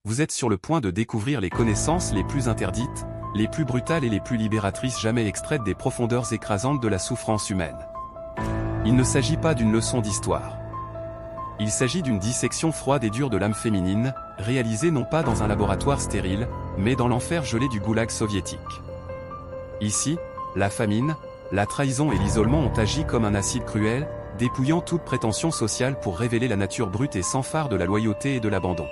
Vous êtes sur le point de découvrir les connaissances les plus interdites, les plus brutales et les plus libératrices jamais extraites des profondeurs écrasantes de la souffrance humaine. Il ne s'agit pas d'une leçon d'histoire. Il s'agit d'une dissection froide et dure de l'âme féminine, réalisée non pas dans un laboratoire stérile, mais dans l'enfer gelé du goulag soviétique. Ici, la famine, la trahison et l'isolement ont agi comme un acide cruel, dépouillant toute prétention sociale pour révéler la nature brute et sans phare de la loyauté et de l'abandon.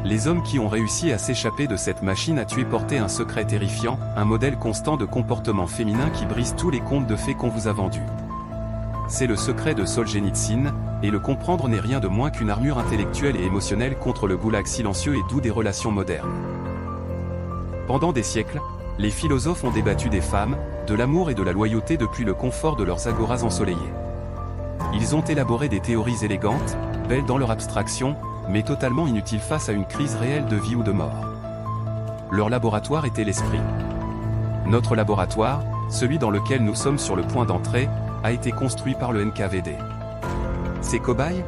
Les hommes qui ont réussi à s'échapper de cette machine à tuer portaient un secret terrifiant, un modèle constant de comportement féminin qui brise tous les contes de fées qu'on vous a vendus. C'est le secret de Solzhenitsyn, et le comprendre n'est rien de moins qu'une armure intellectuelle et émotionnelle contre le goulag silencieux et doux des relations modernes. Pendant des siècles, les philosophes ont débattu des femmes, de l'amour et de la loyauté depuis le confort de leurs agoras ensoleillées. Ils ont élaboré des théories élégantes, belles dans leur abstraction, mais totalement inutiles face à une crise réelle de vie ou de mort. Leur laboratoire était l'esprit. Notre laboratoire, celui dans lequel nous sommes sur le point d'entrer, a été construit par le NKVD. Ces cobayes ?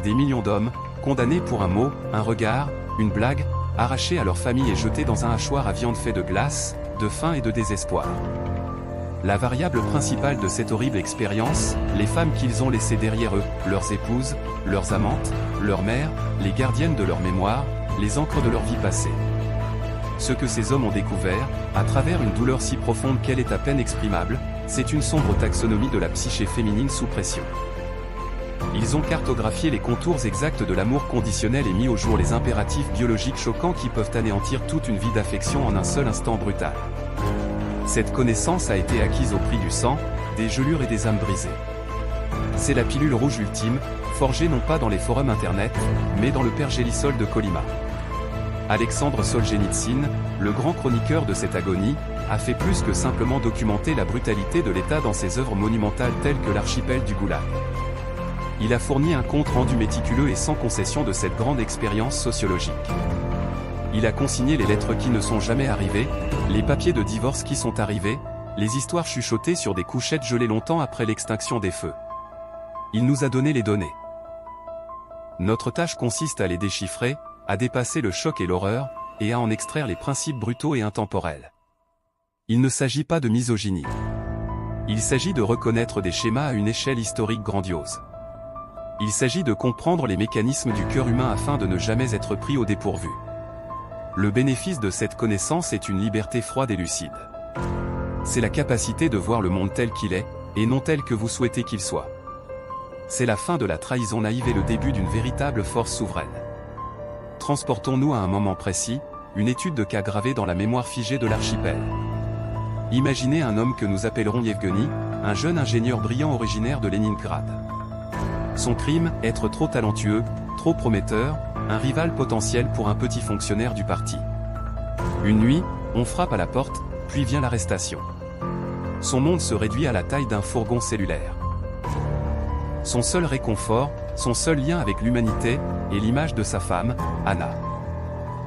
Des millions d'hommes, condamnés pour un mot, un regard, une blague, arrachés à leur famille et jetés dans un hachoir à viande fait de glace, de faim et de désespoir. La variable principale de cette horrible expérience, les femmes qu'ils ont laissées derrière eux, leurs épouses, leurs amantes, leurs mères, les gardiennes de leur mémoire, les ancres de leur vie passée. Ce que ces hommes ont découvert, à travers une douleur si profonde qu'elle est à peine exprimable, c'est une sombre taxonomie de la psyché féminine sous pression. Ils ont cartographié les contours exacts de l'amour conditionnel et mis au jour les impératifs biologiques choquants qui peuvent anéantir toute une vie d'affection en un seul instant brutal. Cette connaissance a été acquise au prix du sang, des gelures et des âmes brisées. C'est la pilule rouge ultime, forgée non pas dans les forums internet, mais dans le pergélisol de Colima. Alexandre Solzhenitsyn, le grand chroniqueur de cette agonie, a fait plus que simplement documenter la brutalité de l'État dans ses œuvres monumentales telles que l'archipel du Goulag. Il a fourni un compte rendu méticuleux et sans concession de cette grande expérience sociologique. Il a consigné les lettres qui ne sont jamais arrivées, les papiers de divorce qui sont arrivés, les histoires chuchotées sur des couchettes gelées longtemps après l'extinction des feux. Il nous a donné les données. Notre tâche consiste à les déchiffrer, à dépasser le choc et l'horreur, et à en extraire les principes brutaux et intemporels. Il ne s'agit pas de misogynie. Il s'agit de reconnaître des schémas à une échelle historique grandiose. Il s'agit de comprendre les mécanismes du cœur humain afin de ne jamais être pris au dépourvu. Le bénéfice de cette connaissance est une liberté froide et lucide. C'est la capacité de voir le monde tel qu'il est, et non tel que vous souhaitez qu'il soit. C'est la fin de la trahison naïve et le début d'une véritable force souveraine. Transportons-nous à un moment précis, une étude de cas gravée dans la mémoire figée de l'archipel. Imaginez un homme que nous appellerons Yevgeny, un jeune ingénieur brillant originaire de Leningrad. Son crime, être trop talentueux, trop prometteur, un rival potentiel pour un petit fonctionnaire du parti. Une nuit, on frappe à la porte, puis vient l'arrestation. Son monde se réduit à la taille d'un fourgon cellulaire. Son seul réconfort, son seul lien avec l'humanité, est l'image de sa femme, Anna.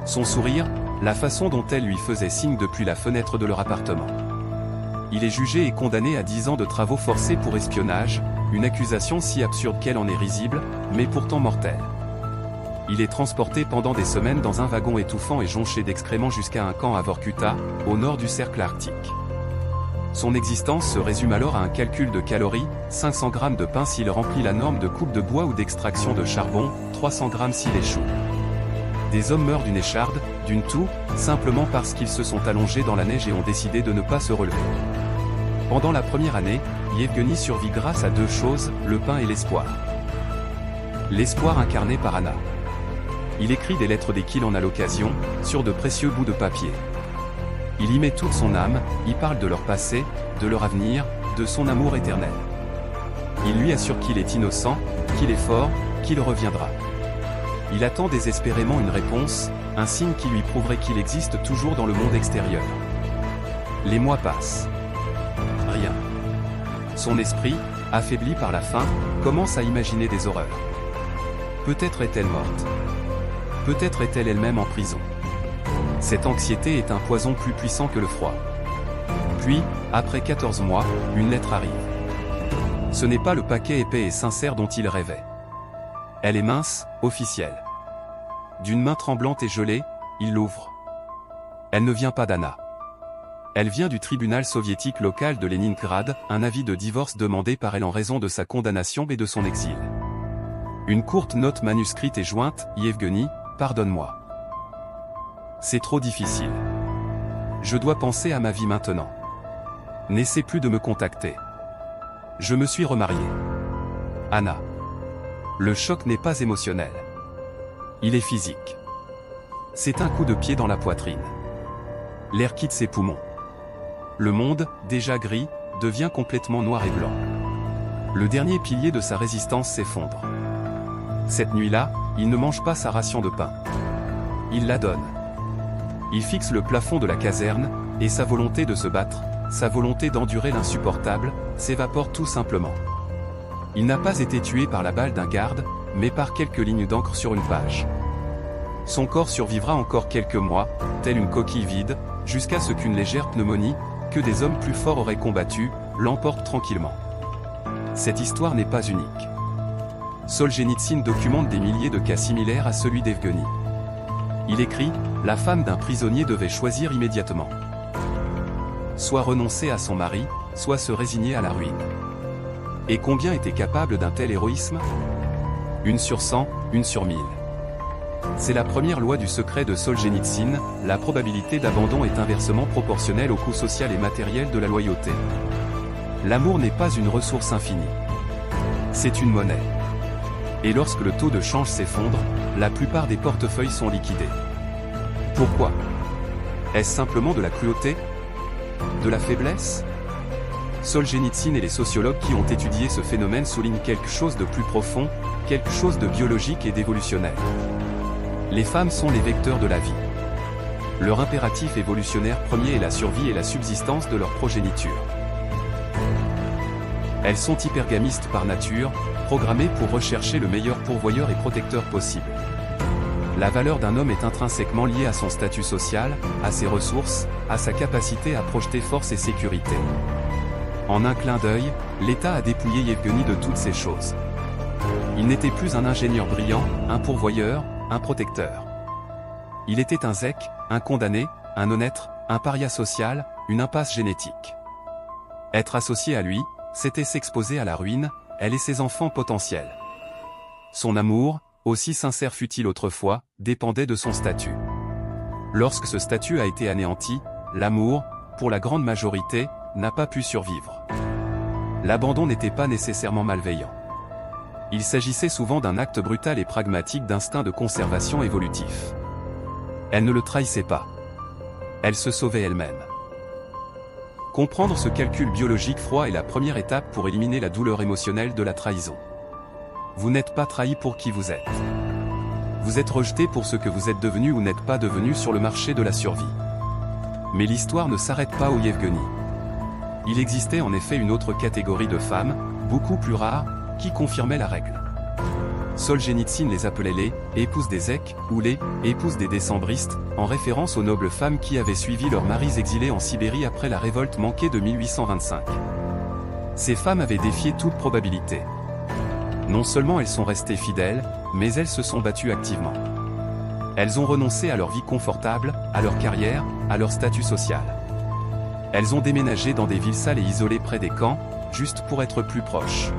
Son sourire, la façon dont elle lui faisait signe depuis la fenêtre de leur appartement. Il est jugé et condamné à 10 ans de travaux forcés pour espionnage, une accusation si absurde qu'elle en est risible, mais pourtant mortelle. Il est transporté pendant des semaines dans un wagon étouffant et jonché d'excréments jusqu'à un camp à Vorkuta, au nord du cercle arctique. Son existence se résume alors à un calcul de calories, 500 grammes de pain s'il remplit la norme de coupe de bois ou d'extraction de charbon, 300 grammes s'il échoue. Des hommes meurent d'une écharde, d'une toux, simplement parce qu'ils se sont allongés dans la neige et ont décidé de ne pas se relever. Pendant la première année, Yevgeny survit grâce à deux choses, le pain et l'espoir. L'espoir incarné par Anna. Il écrit des lettres dès qu'il en a l'occasion, sur de précieux bouts de papier. Il y met toute son âme, y parle de leur passé, de leur avenir, de son amour éternel. Il lui assure qu'il est innocent, qu'il est fort, qu'il reviendra. Il attend désespérément une réponse, un signe qui lui prouverait qu'il existe toujours dans le monde extérieur. Les mois passent. Rien. Son esprit, affaibli par la faim, commence à imaginer des horreurs. Peut-être est-elle morte. Peut-être est-elle elle-même en prison. Cette anxiété est un poison plus puissant que le froid. Puis, après 14 mois, une lettre arrive. Ce n'est pas le paquet épais et sincère dont il rêvait. Elle est mince, officielle. d'une main tremblante et gelée, il l'ouvre. Elle ne vient pas d'Anna. Elle vient du tribunal soviétique local de Leningrad, un avis de divorce demandé par elle en raison de sa condamnation et de son exil. Une courte note manuscrite est jointe, « Yevgeny, pardonne-moi. C'est trop difficile. Je dois penser à ma vie maintenant. N'essaie plus de me contacter. Je me suis remarié. Anna. » Le choc n'est pas émotionnel. Il est physique. C'est un coup de pied dans la poitrine. L'air quitte ses poumons. Le monde, déjà gris, devient complètement noir et blanc. Le dernier pilier de sa résistance s'effondre. Cette nuit-là, il ne mange pas sa ration de pain. Il la donne. Il fixe le plafond de la caserne, et sa volonté de se battre, sa volonté d'endurer l'insupportable, s'évapore tout simplement. Il n'a pas été tué par la balle d'un garde, mais par quelques lignes d'encre sur une page. Son corps survivra encore quelques mois, tel une coquille vide, jusqu'à ce qu'une légère pneumonie, que des hommes plus forts auraient combattu, l'emporte tranquillement. Cette histoire n'est pas unique. Solzhenitsyn documente des milliers de cas similaires à celui d'Evgeny. Il écrit « La femme d'un prisonnier devait choisir immédiatement. Soit renoncer à son mari, soit se résigner à la ruine. » Et combien était capable d'un tel héroïsme? 1 sur 100, 1 sur 1000. C'est la première loi du secret de Solzhenitsyn, la probabilité d'abandon est inversement proportionnelle au coût social et matériel de la loyauté. L'amour n'est pas une ressource infinie. C'est une monnaie. Et lorsque le taux de change s'effondre, la plupart des portefeuilles sont liquidés. Pourquoi? Est-ce simplement de la cruauté? De la faiblesse? Solzhenitsyn et les sociologues qui ont étudié ce phénomène soulignent quelque chose de plus profond, quelque chose de biologique et d'évolutionnaire. Les femmes sont les vecteurs de la vie. Leur impératif évolutionnaire premier est la survie et la subsistance de leur progéniture. Elles sont hypergamistes par nature, programmées pour rechercher le meilleur pourvoyeur et protecteur possible. La valeur d'un homme est intrinsèquement liée à son statut social, à ses ressources, à sa capacité à projeter force et sécurité. En un clin d'œil, l'État a dépouillé Yevgeny de toutes ces choses. Il n'était plus un ingénieur brillant, un pourvoyeur, un protecteur. Il était un zèque, un condamné, un honnête, un paria social, une impasse génétique. Être associé à lui, c'était s'exposer à la ruine, elle et ses enfants potentiels. Son amour, aussi sincère fut-il autrefois, dépendait de son statut. Lorsque ce statut a été anéanti, l'amour, pour la grande majorité, n'a pas pu survivre. L'abandon n'était pas nécessairement malveillant. Il s'agissait souvent d'un acte brutal et pragmatique d'instinct de conservation évolutif. Elle ne le trahissait pas. Elle se sauvait elle-même. Comprendre ce calcul biologique froid est la première étape pour éliminer la douleur émotionnelle de la trahison. Vous n'êtes pas trahi pour qui vous êtes. Vous êtes rejeté pour ce que vous êtes devenu ou n'êtes pas devenu sur le marché de la survie. Mais l'histoire ne s'arrête pas au Yevgeny. Il existait en effet une autre catégorie de femmes, beaucoup plus rare, qui confirmait la règle. Solzhenitsyn les appelait les « épouses des zèques » ou les « épouses des décembristes », en référence aux nobles femmes qui avaient suivi leurs maris exilés en Sibérie après la révolte manquée de 1825. Ces femmes avaient défié toute probabilité. Non seulement elles sont restées fidèles, mais elles se sont battues activement. Elles ont renoncé à leur vie confortable, à leur carrière, à leur statut social. Elles ont déménagé dans des villes sales et isolées près des camps, juste pour être plus proches.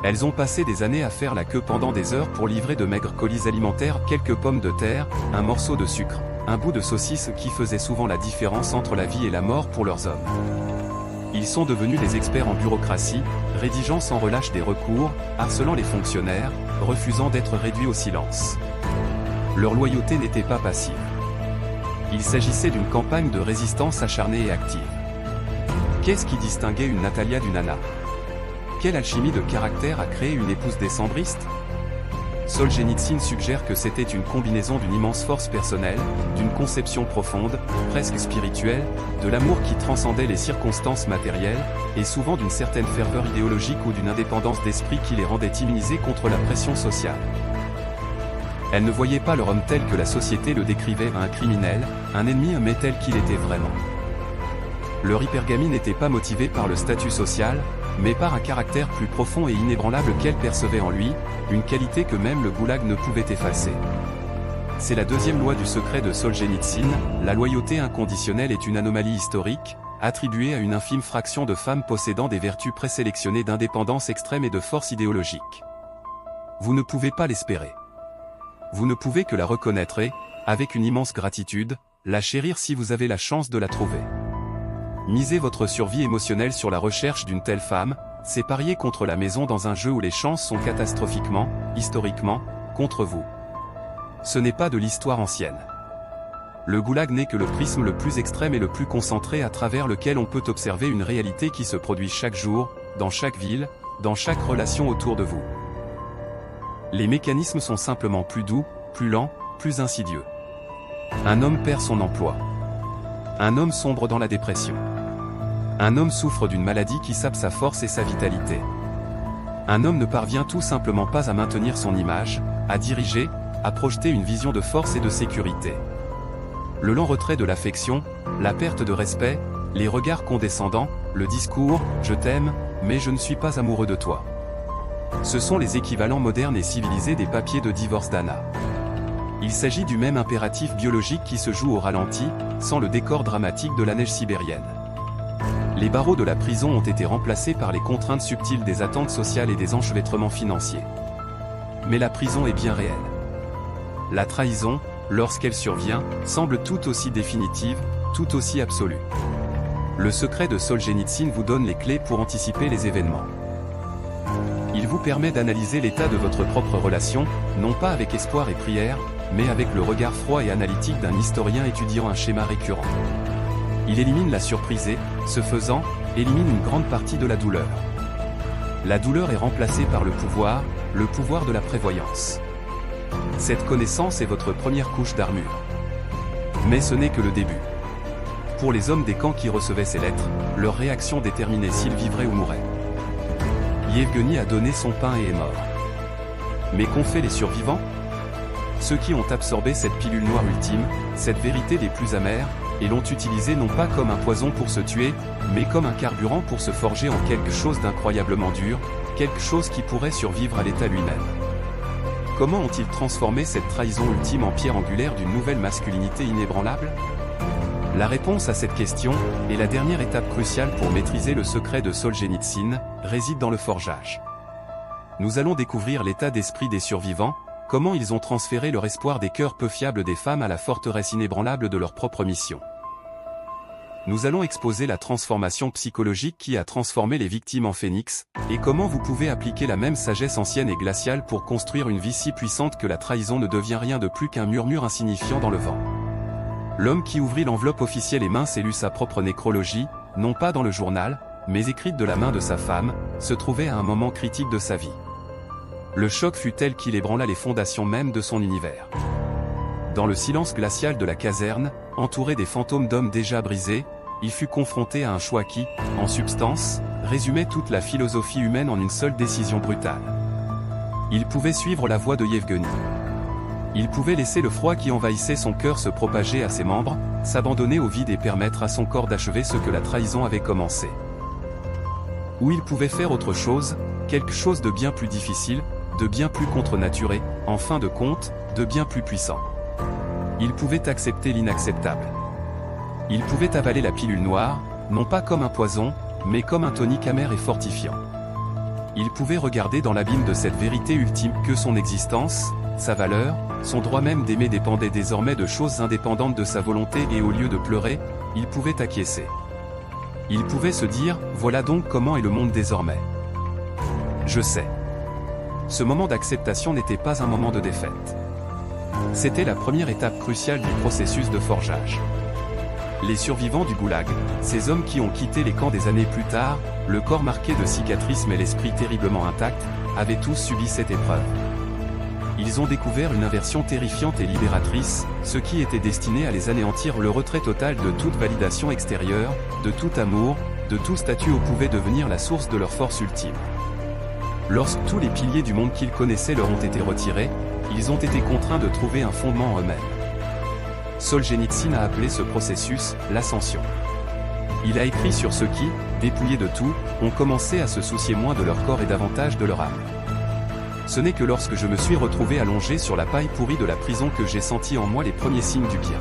Elles ont passé des années à faire la queue pendant des heures pour livrer de maigres colis alimentaires, quelques pommes de terre, un morceau de sucre, un bout de saucisse qui faisait souvent la différence entre la vie et la mort pour leurs hommes. Ils sont devenus des experts en bureaucratie, rédigeant sans relâche des recours, harcelant les fonctionnaires, refusant d'être réduits au silence. Leur loyauté n'était pas passive. Il s'agissait d'une campagne de résistance acharnée et active. Qu'est-ce qui distinguait une Natalia d'une Anna? Quelle alchimie de caractère a créé une épouse décembriste? Solzhenitsyn suggère que c'était une combinaison d'une immense force personnelle, d'une conception profonde, presque spirituelle, de l'amour qui transcendait les circonstances matérielles, et souvent d'une certaine ferveur idéologique ou d'une indépendance d'esprit qui les rendait immunisés contre la pression sociale. Elle ne voyait pas leur homme tel que la société le décrivait, un criminel, un ennemi, mais tel qu'il était vraiment. Leur hypergamie n'était pas motivée par le statut social, mais par un caractère plus profond et inébranlable qu'elle percevait en lui, une qualité que même le goulag ne pouvait effacer. C'est la deuxième loi du secret de Solzhenitsyn, la loyauté inconditionnelle est une anomalie historique, attribuée à une infime fraction de femmes possédant des vertus présélectionnées d'indépendance extrême et de force idéologique. Vous ne pouvez pas l'espérer. Vous ne pouvez que la reconnaître et, avec une immense gratitude, la chérir si vous avez la chance de la trouver. Miser votre survie émotionnelle sur la recherche d'une telle femme, c'est parier contre la maison dans un jeu où les chances sont catastrophiquement, historiquement, contre vous. Ce n'est pas de l'histoire ancienne. Le goulag n'est que le prisme le plus extrême et le plus concentré à travers lequel on peut observer une réalité qui se produit chaque jour, dans chaque ville, dans chaque relation autour de vous. Les mécanismes sont simplement plus doux, plus lents, plus insidieux. Un homme perd son emploi. Un homme sombre dans la dépression. Un homme souffre d'une maladie qui sape sa force et sa vitalité. Un homme ne parvient tout simplement pas à maintenir son image, à diriger, à projeter une vision de force et de sécurité. Le lent retrait de l'affection, la perte de respect, les regards condescendants, le discours « je t'aime, mais je ne suis pas amoureux de toi ». Ce sont les équivalents modernes et civilisés des papiers de divorce d'Anna. Il s'agit du même impératif biologique qui se joue au ralenti, sans le décor dramatique de la neige sibérienne. Les barreaux de la prison ont été remplacés par les contraintes subtiles des attentes sociales et des enchevêtrements financiers. Mais la prison est bien réelle. La trahison, lorsqu'elle survient, semble tout aussi définitive, tout aussi absolue. Le secret de Solzhenitsyn vous donne les clés pour anticiper les événements. Il vous permet d'analyser l'état de votre propre relation, non pas avec espoir et prière, mais avec le regard froid et analytique d'un historien étudiant un schéma récurrent. Il élimine la surprise et, ce faisant, élimine une grande partie de la douleur. La douleur est remplacée par le pouvoir de la prévoyance. Cette connaissance est votre première couche d'armure. Mais ce n'est que le début. Pour les hommes des camps qui recevaient ces lettres, leur réaction déterminait s'ils vivraient ou mourraient. Yevgeny a donné son pain et est mort. Mais qu'ont fait les survivants? Ceux qui ont absorbé cette pilule noire ultime, cette vérité des plus amères, et l'ont utilisée non pas comme un poison pour se tuer, mais comme un carburant pour se forger en quelque chose d'incroyablement dur, quelque chose qui pourrait survivre à l'état lui-même. Comment ont-ils transformé cette trahison ultime en pierre angulaire d'une nouvelle masculinité inébranlable? La réponse à cette question, et la dernière étape cruciale pour maîtriser le secret de Solzhenitsyn, réside dans le forgeage. Nous allons découvrir l'état d'esprit des survivants, comment ils ont transféré leur espoir des cœurs peu fiables des femmes à la forteresse inébranlable de leur propre mission. Nous allons exposer la transformation psychologique qui a transformé les victimes en phénix, et comment vous pouvez appliquer la même sagesse ancienne et glaciale pour construire une vie si puissante que la trahison ne devient rien de plus qu'un murmure insignifiant dans le vent. L'homme qui ouvrit l'enveloppe officielle et mince et lut sa propre nécrologie, non pas dans le journal, mais écrite de la main de sa femme, se trouvait à un moment critique de sa vie. Le choc fut tel qu'il ébranla les fondations mêmes de son univers. Dans le silence glacial de la caserne, entouré des fantômes d'hommes déjà brisés, il fut confronté à un choix qui, en substance, résumait toute la philosophie humaine en une seule décision brutale. Il pouvait suivre la voie de Yevgeny. Il pouvait laisser le froid qui envahissait son cœur se propager à ses membres, s'abandonner au vide et permettre à son corps d'achever ce que la trahison avait commencé. Ou il pouvait faire autre chose, quelque chose de bien plus difficile, de bien plus contre-naturé, en fin de compte, de bien plus puissant. Il pouvait accepter l'inacceptable. Il pouvait avaler la pilule noire, non pas comme un poison, mais comme un tonique amer et fortifiant. Il pouvait regarder dans l'abîme de cette vérité ultime que son existence, sa valeur, son droit même d'aimer dépendait désormais de choses indépendantes de sa volonté et au lieu de pleurer, il pouvait acquiescer. Il pouvait se dire, voilà donc comment est le monde désormais. Je sais. Ce moment d'acceptation n'était pas un moment de défaite. C'était la première étape cruciale du processus de forgeage. Les survivants du goulag, ces hommes qui ont quitté les camps des années plus tard, le corps marqué de cicatrices mais l'esprit terriblement intact, avaient tous subi cette épreuve. Ils ont découvert une inversion terrifiante et libératrice, ce qui était destiné à les anéantir, le retrait total de toute validation extérieure, de tout amour, de tout statut où pouvait devenir la source de leur force ultime. Lorsque tous les piliers du monde qu'ils connaissaient leur ont été retirés, ils ont été contraints de trouver un fondement en eux-mêmes. Solzhenitsyn a appelé ce processus « l'ascension ». Il a écrit sur ce qui, dépouillés de tout, ont commencé à se soucier moins de leur corps et davantage de leur âme. Ce n'est que lorsque je me suis retrouvé allongé sur la paille pourrie de la prison que j'ai senti en moi les premiers signes du bien.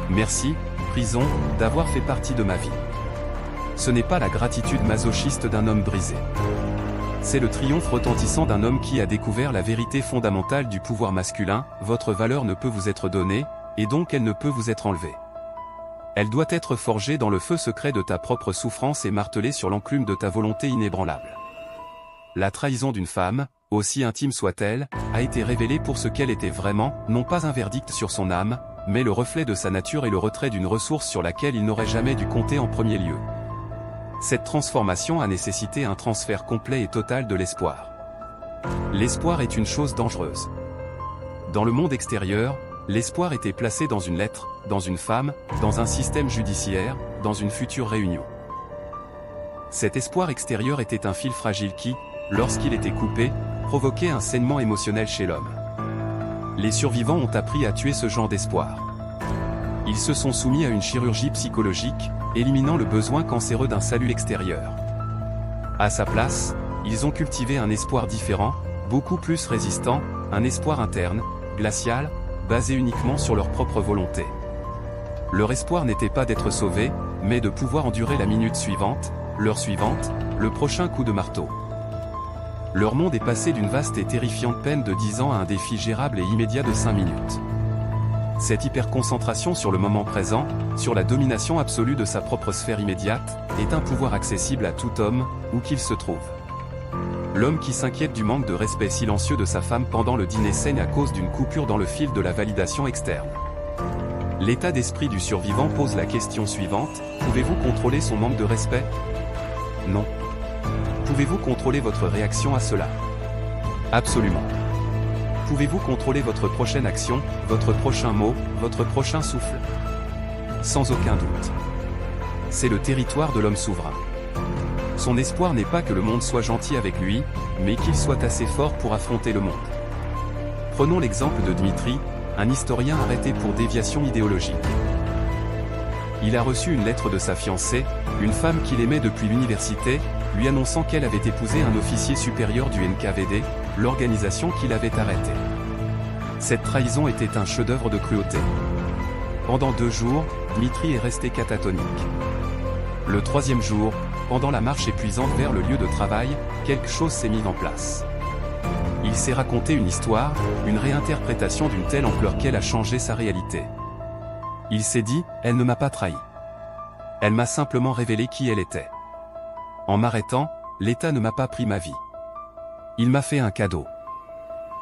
Merci, prison, d'avoir fait partie de ma vie. Ce n'est pas la gratitude masochiste d'un homme brisé. C'est le triomphe retentissant d'un homme qui a découvert la vérité fondamentale du pouvoir masculin: votre valeur ne peut vous être donnée, et donc elle ne peut vous être enlevée. Elle doit être forgée dans le feu secret de ta propre souffrance et martelée sur l'enclume de ta volonté inébranlable. La trahison d'une femme, aussi intime soit-elle, a été révélée pour ce qu'elle était vraiment, non pas un verdict sur son âme, mais le reflet de sa nature et le retrait d'une ressource sur laquelle il n'aurait jamais dû compter en premier lieu. Cette transformation a nécessité un transfert complet et total de l'espoir. L'espoir est une chose dangereuse. Dans le monde extérieur, l'espoir était placé dans une lettre, dans une femme, dans un système judiciaire, dans une future réunion. Cet espoir extérieur était un fil fragile qui, lorsqu'il était coupé, provoquait un saignement émotionnel chez l'homme. Les survivants ont appris à tuer ce genre d'espoir. Ils se sont soumis à une chirurgie psychologique, éliminant le besoin cancéreux d'un salut extérieur. À sa place, ils ont cultivé un espoir différent, beaucoup plus résistant, un espoir interne, glacial, basé uniquement sur leur propre volonté. Leur espoir n'était pas d'être sauvés, mais de pouvoir endurer la minute suivante, l'heure suivante, le prochain coup de marteau. Leur monde est passé d'une vaste et terrifiante peine de 10 ans à un défi gérable et immédiat de 5 minutes. Cette hyperconcentration sur le moment présent, sur la domination absolue de sa propre sphère immédiate, est un pouvoir accessible à tout homme, où qu'il se trouve. L'homme qui s'inquiète du manque de respect silencieux de sa femme pendant le dîner saigne à cause d'une coupure dans le fil de la validation externe. L'état d'esprit du survivant pose la question suivante: pouvez-vous contrôler son manque de respect? Non. Pouvez-vous contrôler votre réaction à cela? Absolument. Pouvez-vous contrôler votre prochaine action, votre prochain mot, votre prochain souffle? Sans aucun doute. C'est le territoire de l'homme souverain. Son espoir n'est pas que le monde soit gentil avec lui, mais qu'il soit assez fort pour affronter le monde. Prenons l'exemple de Dmitri, un historien arrêté pour déviation idéologique. Il a reçu une lettre de sa fiancée, une femme qu'il aimait depuis l'université, lui annonçant qu'elle avait épousé un officier supérieur du NKVD, l'organisation qui l'avait arrêté. Cette trahison était un chef-d'œuvre de cruauté. Pendant 2 jours, Dmitri est resté catatonique. Le 3e jour, pendant la marche épuisante vers le lieu de travail, quelque chose s'est mis en place. Il s'est raconté une histoire, une réinterprétation d'une telle ampleur qu'elle a changé sa réalité. Il s'est dit: elle ne m'a pas trahi. Elle m'a simplement révélé qui elle était. En m'arrêtant, l'État ne m'a pas pris ma vie. Il m'a fait un cadeau.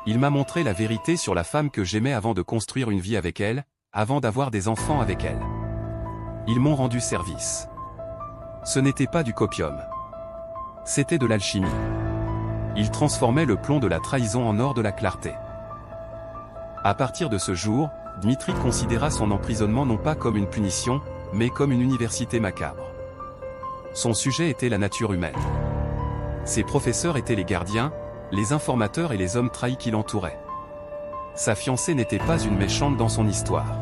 Il m'a montré la vérité sur la femme que j'aimais avant de construire une vie avec elle, avant d'avoir des enfants avec elle. Ils m'ont rendu service. Ce n'était pas du copium. C'était de l'alchimie. Il transformait le plomb de la trahison en or de la clarté. À partir de ce jour, Dmitri considéra son emprisonnement non pas comme une punition, mais comme une université macabre. Son sujet était la nature humaine. Ses professeurs étaient les gardiens, les informateurs et les hommes trahis qui l'entouraient. Sa fiancée n'était pas une méchante dans son histoire.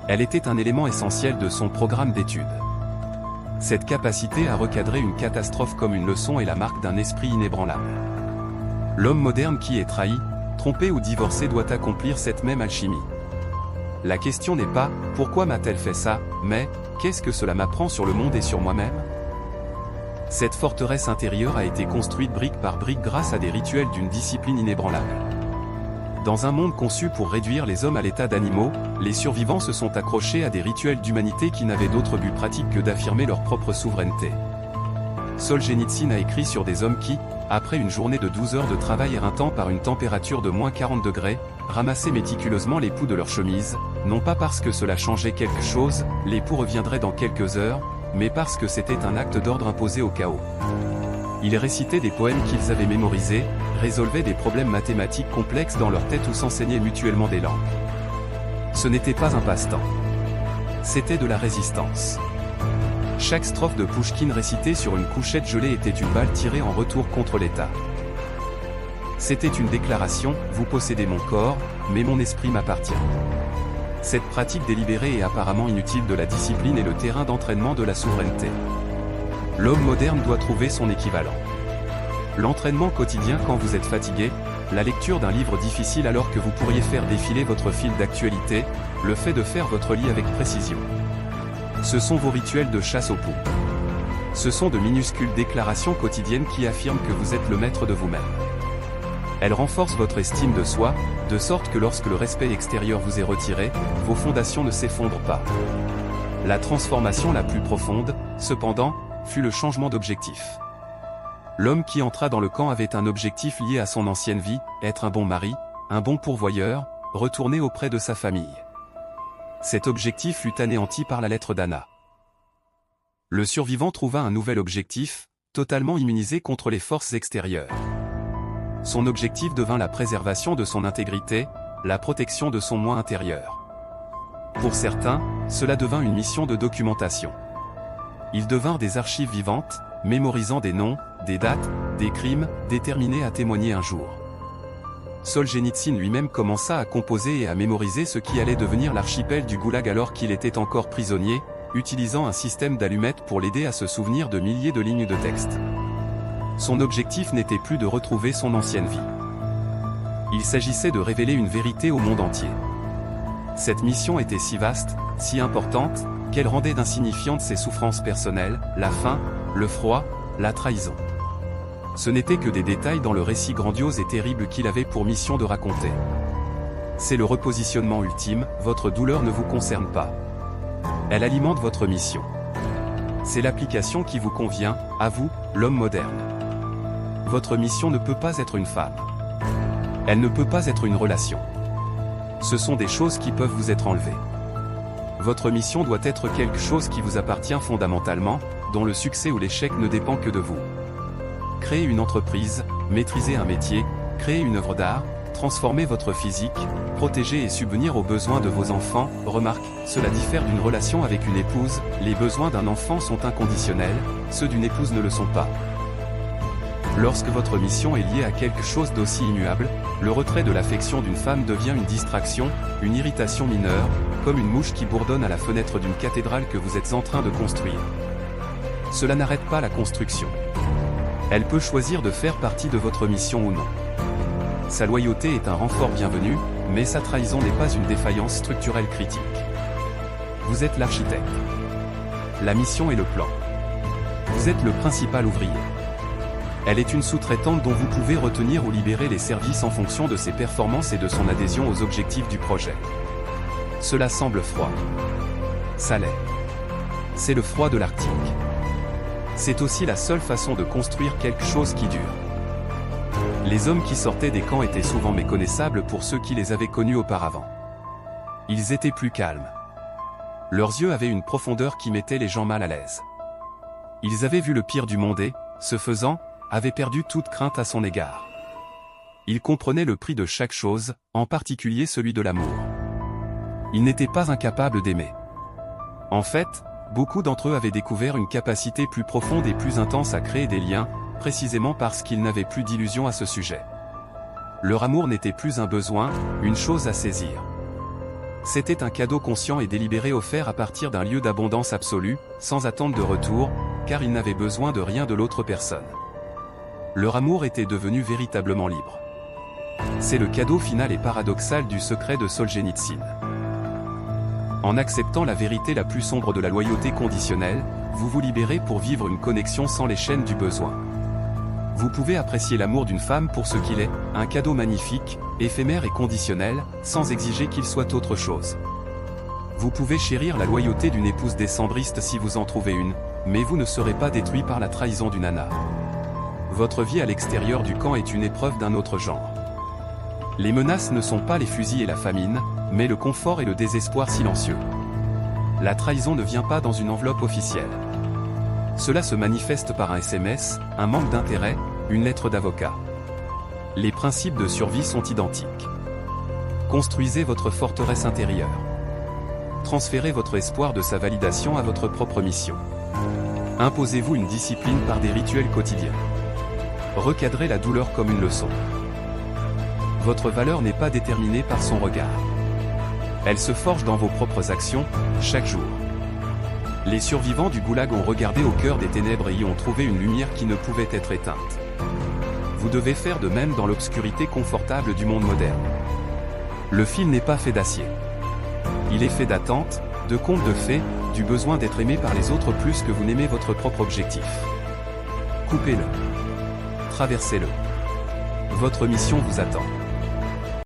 Elle était un élément essentiel de son programme d'études. Cette capacité à recadrer une catastrophe comme une leçon est la marque d'un esprit inébranlable. L'homme moderne qui est trahi, trompé ou divorcé doit accomplir cette même alchimie. La question n'est pas « pourquoi m'a-t-elle fait ça ?», mais « qu'est-ce que cela m'apprend sur le monde et sur moi-même ?» Cette forteresse intérieure a été construite brique par brique grâce à des rituels d'une discipline inébranlable. Dans un monde conçu pour réduire les hommes à l'état d'animaux, les survivants se sont accrochés à des rituels d'humanité qui n'avaient d'autre but pratique que d'affirmer leur propre souveraineté. Solzhenitsyn a écrit sur des hommes qui, après une journée de 12 heures de travail éreintant par une température de moins 40 degrés, ramassaient méticuleusement les poux de leur chemise, non pas parce que cela changeait quelque chose, les poux reviendraient dans quelques heures, mais parce que c'était un acte d'ordre imposé au chaos. Ils récitaient des poèmes qu'ils avaient mémorisés, résolvaient des problèmes mathématiques complexes dans leur tête ou s'enseignaient mutuellement des langues. Ce n'était pas un passe-temps. C'était de la résistance. Chaque strophe de Pouchkine récitée sur une couchette gelée était une balle tirée en retour contre l'État. C'était une déclaration: vous possédez mon corps, mais mon esprit m'appartient. Cette pratique délibérée et apparemment inutile de la discipline est le terrain d'entraînement de la souveraineté. L'homme moderne doit trouver son équivalent. L'entraînement quotidien quand vous êtes fatigué, la lecture d'un livre difficile alors que vous pourriez faire défiler votre fil d'actualité, le fait de faire votre lit avec précision. Ce sont vos rituels de chasse aux poux. Ce sont de minuscules déclarations quotidiennes qui affirment que vous êtes le maître de vous-même. Elles renforcent votre estime de soi, de sorte que lorsque le respect extérieur vous est retiré, vos fondations ne s'effondrent pas. La transformation la plus profonde, cependant, fut le changement d'objectif. L'homme qui entra dans le camp avait un objectif lié à son ancienne vie, être un bon mari, un bon pourvoyeur, retourner auprès de sa famille. Cet objectif fut anéanti par la lettre d'Anna. Le survivant trouva un nouvel objectif, totalement immunisé contre les forces extérieures. Son objectif devint la préservation de son intégrité, la protection de son moi intérieur. Pour certains, cela devint une mission de documentation. Ils devinrent des archives vivantes, mémorisant des noms, des dates, des crimes, déterminés à témoigner un jour. Solzhenitsyn lui-même commença à composer et à mémoriser ce qui allait devenir l'archipel du Goulag alors qu'il était encore prisonnier, utilisant un système d'allumettes pour l'aider à se souvenir de milliers de lignes de texte. Son objectif n'était plus de retrouver son ancienne vie. Il s'agissait de révéler une vérité au monde entier. Cette mission était si vaste, si importante, qu'elle rendait d'insignifiantes ses souffrances personnelles, la faim, le froid, la trahison. Ce n'étaient que des détails dans le récit grandiose et terrible qu'il avait pour mission de raconter. C'est le repositionnement ultime, votre douleur ne vous concerne pas. Elle alimente votre mission. C'est l'application qui vous convient, à vous, l'homme moderne. Votre mission ne peut pas être une femme. Elle ne peut pas être une relation. Ce sont des choses qui peuvent vous être enlevées. Votre mission doit être quelque chose qui vous appartient fondamentalement, dont le succès ou l'échec ne dépend que de vous. Créer une entreprise, maîtriser un métier, créer une œuvre d'art, transformer votre physique, protéger et subvenir aux besoins de vos enfants. Remarque, cela diffère d'une relation avec une épouse, les besoins d'un enfant sont inconditionnels, ceux d'une épouse ne le sont pas. Lorsque votre mission est liée à quelque chose d'aussi immuable, le retrait de l'affection d'une femme devient une distraction, une irritation mineure, comme une mouche qui bourdonne à la fenêtre d'une cathédrale que vous êtes en train de construire. Cela n'arrête pas la construction. Elle peut choisir de faire partie de votre mission ou non. Sa loyauté est un renfort bienvenu, mais sa trahison n'est pas une défaillance structurelle critique. Vous êtes l'architecte. La mission est le plan. Vous êtes le principal ouvrier. Elle est une sous-traitante dont vous pouvez retenir ou libérer les services en fonction de ses performances et de son adhésion aux objectifs du projet. Cela semble froid. Ça l'est. C'est le froid de l'Arctique. C'est aussi la seule façon de construire quelque chose qui dure. Les hommes qui sortaient des camps étaient souvent méconnaissables pour ceux qui les avaient connus auparavant. Ils étaient plus calmes. Leurs yeux avaient une profondeur qui mettait les gens mal à l'aise. Ils avaient vu le pire du monde et, ce faisant, avaient perdu toute crainte à son égard. Ils comprenaient le prix de chaque chose, en particulier celui de l'amour. Ils n'étaient pas incapables d'aimer. En fait, beaucoup d'entre eux avaient découvert une capacité plus profonde et plus intense à créer des liens, précisément parce qu'ils n'avaient plus d'illusions à ce sujet. Leur amour n'était plus un besoin, une chose à saisir. C'était un cadeau conscient et délibéré offert à partir d'un lieu d'abondance absolue, sans attente de retour, car ils n'avaient besoin de rien de l'autre personne. Leur amour était devenu véritablement libre. C'est le cadeau final et paradoxal du secret de Solzhenitsyn. En acceptant la vérité la plus sombre de la loyauté conditionnelle, vous vous libérez pour vivre une connexion sans les chaînes du besoin. Vous pouvez apprécier l'amour d'une femme pour ce qu'il est, un cadeau magnifique, éphémère et conditionnel, sans exiger qu'il soit autre chose. Vous pouvez chérir la loyauté d'une épouse décembriste si vous en trouvez une, mais vous ne serez pas détruit par la trahison d'une Anna. Votre vie à l'extérieur du camp est une épreuve d'un autre genre. Les menaces ne sont pas les fusils et la famine, mais le confort et le désespoir silencieux. La trahison ne vient pas dans une enveloppe officielle. Cela se manifeste par un SMS, un manque d'intérêt, une lettre d'avocat. Les principes de survie sont identiques. Construisez votre forteresse intérieure. Transférez votre espoir de sa validation à votre propre mission. Imposez-vous une discipline par des rituels quotidiens. Recadrez la douleur comme une leçon. Votre valeur n'est pas déterminée par son regard. Elle se forge dans vos propres actions, chaque jour. Les survivants du goulag ont regardé au cœur des ténèbres et y ont trouvé une lumière qui ne pouvait être éteinte. Vous devez faire de même dans l'obscurité confortable du monde moderne. Le fil n'est pas fait d'acier. Il est fait d'attentes, de contes de fées, du besoin d'être aimé par les autres plus que vous n'aimez votre propre objectif. Coupez-le. Traversez-le. Votre mission vous attend.